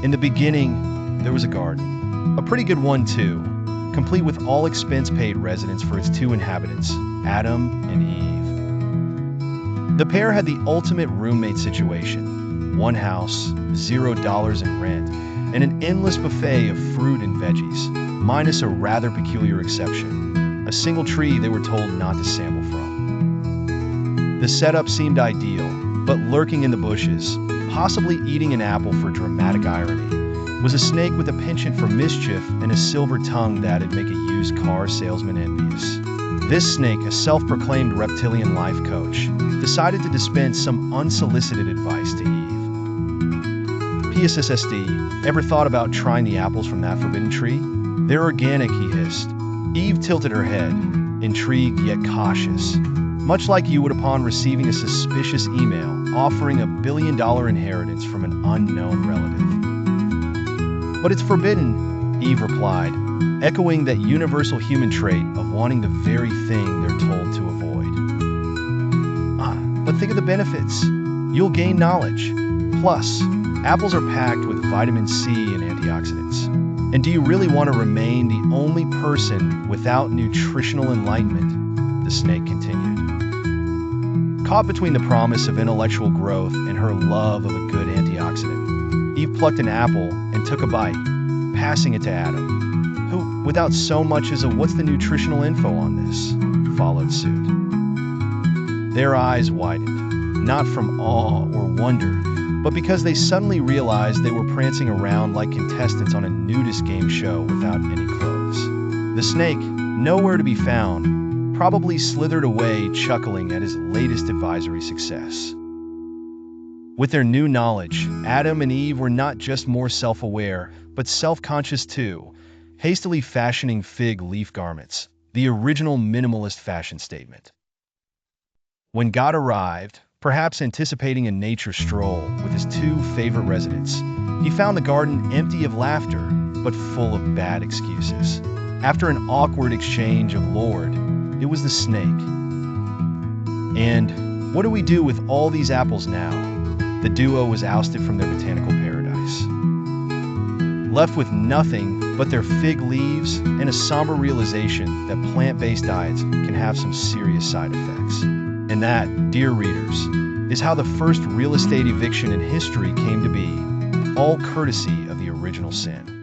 In the beginning, there was a garden. A pretty good one, too, complete with all expense-paid residence for its two inhabitants, Adam and Eve. The pair had the ultimate roommate situation. One house, $0 in rent, and an endless buffet of fruit and veggies, minus a rather peculiar exception, a single tree they were told not to sample from. The setup seemed ideal, but lurking in the bushes, possibly eating an apple for dramatic irony, was a snake with a penchant for mischief and a silver tongue that'd make a used car salesman envious. This snake, a self-proclaimed reptilian life coach, decided to dispense some unsolicited advice to Eve. PSSSD, ever thought about trying the apples from that forbidden tree? They're organic, he hissed. Eve tilted her head, intrigued yet cautious, much like you would upon receiving a suspicious email offering $1 billion inheritance from an unknown relative. But it's forbidden, Eve replied, echoing that universal human trait of wanting the very thing they're told to avoid. But think of the benefits. You'll gain knowledge. Plus, apples are packed with vitamin C and antioxidants. And do you really want to remain the only person without nutritional enlightenment? The snake continued. Caught between the promise of intellectual growth and her love of a good antioxidant, Eve plucked an apple and took a bite, passing it to Adam, who, without so much as a "what's the nutritional info on this?" followed suit. Their eyes widened, not from awe or wonder, but because they suddenly realized they were prancing around like contestants on a nudist game show without any clothes. The snake, nowhere to be found, probably slithered away chuckling at his latest advisory success. With their new knowledge, Adam and Eve were not just more self-aware, but self-conscious too, hastily fashioning fig leaf garments, the original minimalist fashion statement. When God arrived, perhaps anticipating a nature stroll with his two favorite residents, he found the garden empty of laughter, but full of bad excuses. After an awkward exchange of Lord, it was the snake. And what do we do with all these apples now? The duo was ousted from their botanical paradise. Left with nothing but their fig leaves and a somber realization that plant-based diets can have some serious side effects. And that, dear readers, is how the first real estate eviction in history came to be, all courtesy of the original sin.